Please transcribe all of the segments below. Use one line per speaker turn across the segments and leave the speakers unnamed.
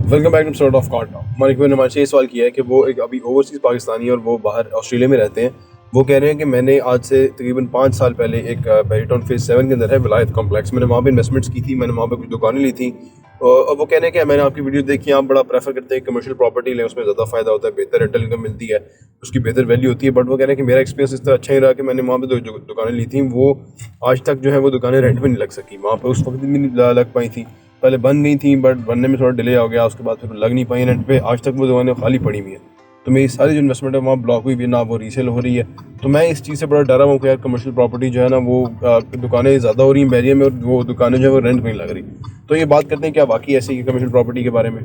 Welcome back to sort of card. मालिक भाई ने हमारे से ये सवाल किया है कि वो एक अभी ओवरसीज़ पाकिस्तानी है और वो बाहर ऑस्ट्रेलिया में रहते हैं। वो कह रहे हैं कि मैंने आज से तकरीबन 5 साल पहले एक बैरीटाउन फेज 7 के अंदर है विलायत कॉम्प्लेक्स, मैंने वहाँ पे इन्वेस्टमेंट्स की थी, मैंने वहाँ पे कुछ दुकानें ली थी। और वो कह रहे हैं कि मैंने आपकी वीडियो देखी, आप बड़ा प्रेफर करते हैं कमर्शियल प्रॉपर्टी लें, उसमें ज़्यादा फ़ायदा होता है, बेहतर रेंटल इनकम मिलती है, उसकी बेहतर वैल्यू होती है। बट वो कह रहे हैं कि मेरा एक्सपीरियंस इस तरह अच्छा ही रहा कि मैंने वहाँ पे जो दुकानें ली थी वो आज तक जो है वो दुकानें रेंट में नहीं लग सकी, वहाँ पर उस वक्त भी नहीं लग पाई थी। पहले बन गई थी बट बनने में थोड़ा डिले हो गया, उसके बाद फिर लग नहीं पाई रेंट पे, आज तक वो दुकानें खाली पड़ी हुई हैं। तो मेरी सारी जो इन्वेस्टमेंट है वहाँ ब्लॉक हुई हुई है, ना वो रीसेल हो रही है। तो मैं इस चीज़ से बड़ा डरा हुआ हूँ कि यार कमर्शियल प्रॉपर्टी जो है ना वो दुकानें ज़्यादा हो रही हैं बैरियर में और वो दुकानें जो है वो रेंट में नहीं लग रही। तो ये बात करते हैं क्या वाकई ऐसी है कमर्शियल प्रॉपर्टी के बारे में।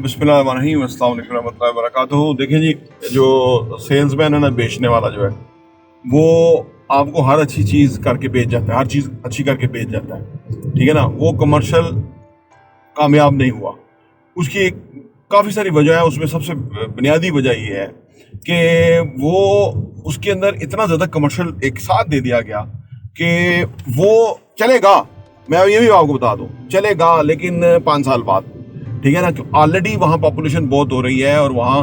बिस्मिल्लाहिर्रहमानिर्रहीम, अस्सलाम वालेकुम रहमतुल्लाहि व बरकातुहू। देखिए जी, जो सेल्समैन है ना, बेचने वाला जो है वो आपको हर अच्छी चीज़ करके बेच जाता है, हर चीज़ अच्छी करके बेच जाता है, ठीक है ना। वो कमर्शियल कामयाब नहीं हुआ, उसकी काफ़ी सारी वजह है। उसमें सबसे बुनियादी वजह ये है कि वो उसके अंदर इतना ज़्यादा कमर्शियल एक साथ दे दिया गया कि वो चलेगा, मैं ये भी आपको बता दूं, चलेगा लेकिन 5 साल बाद, ठीक है ना। ऑलरेडी वहाँ पॉपुलेशन बहुत हो रही है और वहाँ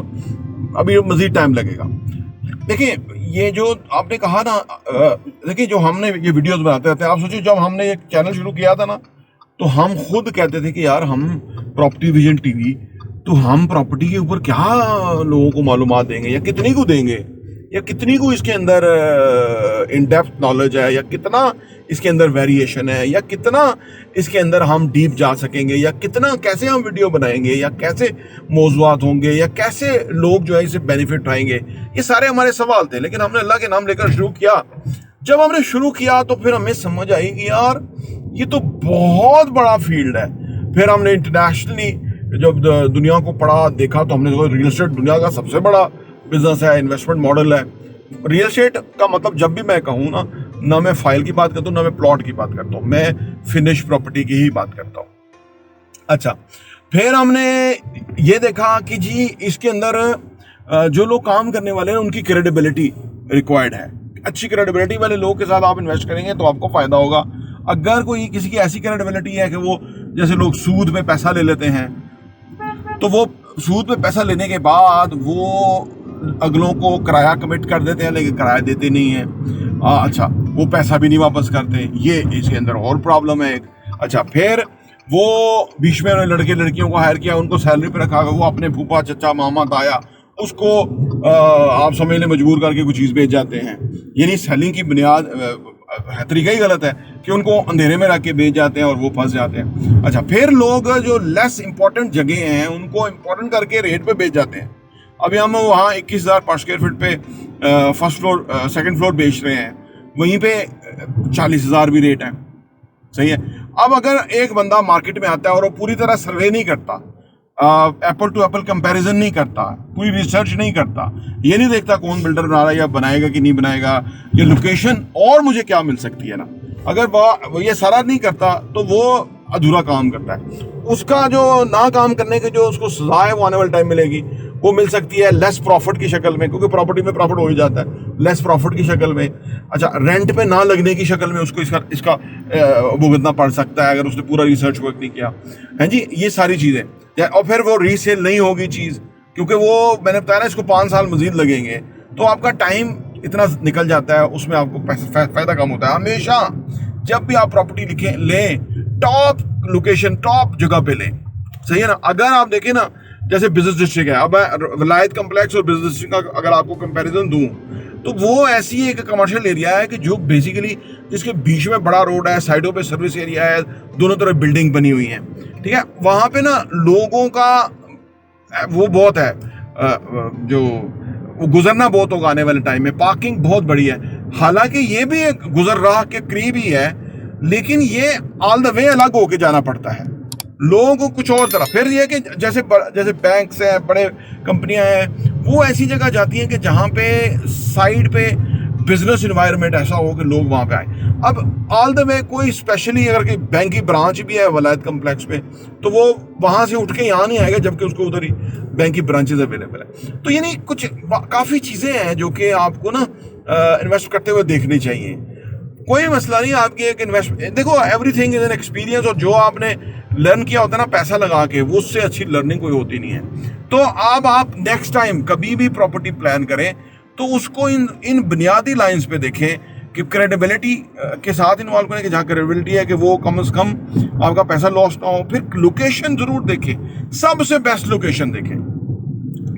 अभी मज़ीद टाइम लगेगा। देखिए, ये जो आपने कहा ना, देखिए जो हमने ये वीडियोस बनाते रहते हैं, आप सोचिए जब हमने एक चैनल शुरू किया था ना, तो हम खुद कहते थे कि यार हम प्रॉपर्टी विजन टीवी, तो हम प्रॉपर्टी के ऊपर क्या लोगों को मालूमात देंगे, या कितनी को देंगे, या कितनी को इसके अंदर इन डेप्थ नॉलेज है, या कितना इसके अंदर वेरिएशन है, या कितना इसके अंदर हम डीप जा सकेंगे, या कितना कैसे हम वीडियो बनाएंगे, या कैसे मौज़ूआत होंगे, या कैसे लोग जो है इससे बेनिफिट उठाएंगे। ये सारे हमारे सवाल थे, लेकिन हमने अल्लाह के नाम लेकर शुरू किया। जब हमने शुरू किया तो फिर हमें समझ आई कि यार ये तो बहुत बड़ा फील्ड है। फिर हमने इंटरनेशनली जब दुनिया को पढ़ा देखा तो हमने रियल एस्टेट दुनिया का सबसे बड़ा बिजनेस है, इन्वेस्टमेंट मॉडल है। रियल एस्टेट का मतलब जब भी मैं कहूँ ना मैं फाइल की बात करता हूँ, ना मैं प्लॉट की बात करता हूँ, मैं फिनिश प्रॉपर्टी की ही बात करता हूँ। अच्छा, फिर हमने ये देखा कि जी इसके अंदर जो लोग काम करने वाले हैं उनकी क्रेडिबिलिटी रिक्वायर्ड है। अच्छी क्रेडिबिलिटी वाले लोग के साथ आप इन्वेस्ट करेंगे तो आपको फायदा होगा। अगर कोई किसी की ऐसी क्रेडिबिलिटी है कि वो जैसे लोग सूद पे पैसा ले लेते हैं, तो वो सूद पे पैसा लेने के बाद वो अगलों को किराया कमिट कर देते हैं लेकिन किराया देते नहीं है। अच्छा, वो पैसा भी नहीं वापस करते, ये इसके अंदर और प्रॉब्लम है एक। अच्छा, फिर वो बीच में लड़के लड़कियों को हायर किया, उनको सैलरी पे रखा, वो अपने फूफा चचा मामा ताया उसको आप समझ लें मजबूर करके कुछ चीज़ बेच जाते हैं। यानी सेलिंग की बुनियाद तरीका ही गलत है कि उनको अंधेरे में रख के बेच जाते हैं और वो फंस जाते हैं। अच्छा, फिर लोग जो लेस इंपॉर्टेंट जगह हैं उनको इंपॉर्टेंट करके रेट पे बेच जाते हैं। अभी हम वहाँ 21,000 पर स्क्वायर फीट पे फर्स्ट फ्लोर सेकंड फ्लोर बेच रहे हैं, वहीं पे 40,000 भी रेट है, सही है। अब अगर एक बंदा मार्केट में आता है और वो पूरी तरह सर्वे नहीं करता, एप्पल टू एप्पल कंपैरिजन नहीं करता, पूरी रिसर्च नहीं करता, ये नहीं देखता कौन बिल्डर बना रहा है या बनाएगा कि नहीं बनाएगा, ये लोकेशन और मुझे क्या मिल सकती है ना, अगर वो ये सारा नहीं करता तो वो अधूरा काम करता है। उसका जो ना काम करने के जो उसको सजा है वो आने वाले टाइम मिलेगी, वो मिल सकती है लेस प्रॉफिट की शक्ल में, क्योंकि प्रॉपर्टी में प्रॉफिट हो ही जाता है, लेस प्रॉफिट की शक्ल में। अच्छा, रेंट पे ना लगने की शक्ल में उसको इसका भुगतना पड़ सकता है अगर उसने पूरा रिसर्च वर्क नहीं किया है जी, ये सारी चीज़ें। और फिर वो रीसेल नहीं होगी चीज़, क्योंकि वो मैंने बताया ना इसको 5 साल मजीद लगेंगे, तो आपका टाइम इतना निकल जाता है, उसमें आपको फ़ायदा कम होता है। हमेशा जब भी आप प्रॉपर्टी लें टॉप लोकेशन टॉप जगह पे लें, सही है ना। अगर आप देखें ना, जैसे बिजनेस डिस्ट्रिक्ट है, अब मैं विलायत कम्प्लेक्स और बिजनेस डिस्ट्रिक्ट का अगर आपको कंपैरिजन दूं तो वो ऐसी एक कमर्शियल एरिया है कि जो बेसिकली जिसके बीच में बड़ा रोड है, साइडों पे सर्विस एरिया है, दोनों तरफ बिल्डिंग बनी हुई है, ठीक है। वहाँ पे ना लोगों का वो बहुत है, जो वो गुजरना बहुत होगा आने वाले टाइम में, पार्किंग बहुत बड़ी है। हालांकि ये भी एक गुजर राह के करीब ही है, लेकिन ये ऑल द वे अलग होके जाना पड़ता है लोगों को कुछ और तरह। फिर ये कि जैसे बैंक्स हैं, बड़े कंपनियां हैं, वो ऐसी जगह जाती हैं कि जहाँ पे साइड पे बिजनेस इन्वायरमेंट ऐसा हो कि लोग वहाँ पे आए। अब ऑल द वे कोई स्पेशली अगर कि बैंक की ब्रांच भी है वलायत कम्प्लेक्स पे, तो वो वहाँ से उठ के यहाँ नहीं आएगा जबकि उसको उधर ही बैंक की ब्रांचेज अवेलेबल है। तो यानी कुछ काफ़ी चीज़ें हैं जो कि आपको ना इन्वेस्ट करते हुए देखनी चाहिए। कोई मसला नहीं आपकी एक इन्वेस्ट, देखो एवरीथिंग इज एन एक्सपीरियंस, और जो आपने लर्न किया होता है ना पैसा लगा के, वो उससे अच्छी लर्निंग कोई होती नहीं है। तो अब आप नेक्स्ट टाइम कभी भी प्रॉपर्टी प्लान करें तो उसको इन बुनियादी लाइंस पे देखें कि क्रेडिबिलिटी के साथ इन्वॉल्व करें, कि जहाँ क्रेडिबिलिटी है कि वो कम से कम आपका पैसा लॉस ना हो। फिर लोकेशन जरूर देखें, सबसे बेस्ट लोकेशन देखें,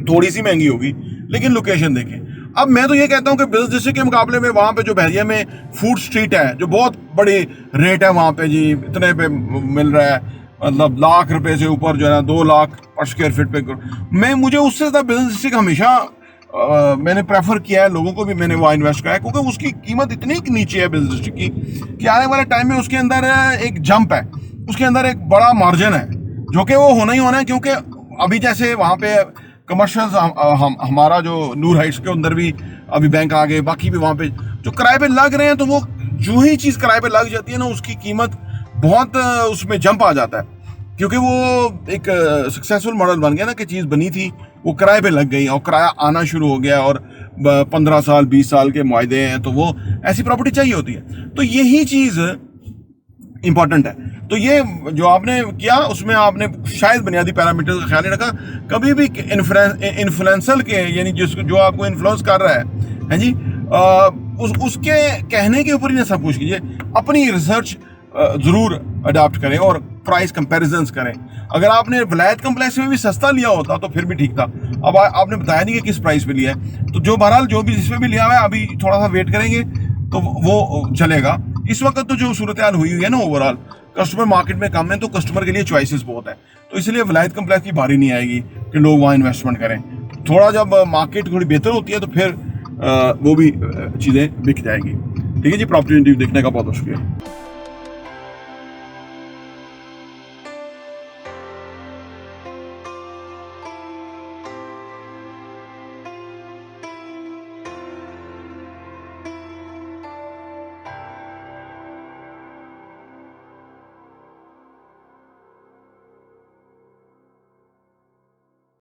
थोड़ी सी महंगी होगी लेकिन लोकेशन देखें। अब मैं तो ये कहता हूँ कि बिजनेस डिस्ट्रिक्ट के मुकाबले में वहाँ पे जो बहरिया में फूड स्ट्रीट है, जो बहुत बड़ी रेट है वहाँ पे जी, इतने पे मिल रहा है, मतलब लाख रुपए से ऊपर जो है ना 2 लाख पर स्क्वायर फीट पे। मुझे उससे ज़्यादा बिजनेस डिस्ट्रिक्ट हमेशा मैंने प्रेफर किया है, लोगों को भी मैंने वहाँ इन्वेस्ट कराया, क्योंकि उसकी कीमत इतनी नीचे है बिजनेस डिस्ट्रिक्ट की कि आने वाले टाइम में उसके अंदर एक जंप है, उसके अंदर एक बड़ा मार्जिन है जो कि वो होना ही होना है। क्योंकि अभी जैसे वहाँ पे कमर्शियल हमारा जो नूर हाइट्स के अंदर भी अभी बैंक आ गए, बाकी भी वहाँ पे जो किराए पे लग रहे हैं, तो वो जो ही चीज़ किराए पे लग जाती है ना, उसकी कीमत बहुत उसमें जंप आ जाता है, क्योंकि वो एक सक्सेसफुल मॉडल बन गया ना, कि चीज़ बनी थी वो किराए पे लग गई और किराया आना शुरू हो गया, और 15 साल 20 साल के मुआहदे हैं, तो वो ऐसी प्रॉपर्टी चाहिए होती है। तो यही चीज़ इंपॉर्टेंट है। तो ये जो आपने किया उसमें आपने शायद बुनियादी पैरामीटर्स का ख्याल नहीं रखा। कभी भी इन्फ्लुएंसर के, यानी जिसको जो आपको इन्फ्लुएंस कर रहा है जी, उसके कहने के ऊपर ही ना सब कुछ कीजिए, अपनी रिसर्च ज़रूर अडॉप्ट करें और प्राइस कंपैरिजंस करें। अगर आपने वलायत कम्प्लेक्स में भी सस्ता लिया होता तो फिर भी ठीक था, अब आपने बताया नहीं कि किस प्राइस पे लिया है, तो जो बहरहाल जो भी जिसमें भी लिया हुआ है, अभी थोड़ा सा वेट करेंगे तो वो चलेगा। इस वक्त तो जो सूरत हाल हुई है ना, ओवरऑल कस्टमर मार्केट में कम है, तो कस्टमर के लिए चॉइसेस बहुत है, तो इसलिए वलायत कम्प्लेक्स की बारी नहीं आएगी कि लोग वहाँ इन्वेस्टमेंट करें। थोड़ा जब मार्केट थोड़ी बेहतर होती है तो फिर वो भी चीज़ें बिक जाएंगी। ठीक है जी, प्रॉपर्टी देखने का बहुत शुक्रिया।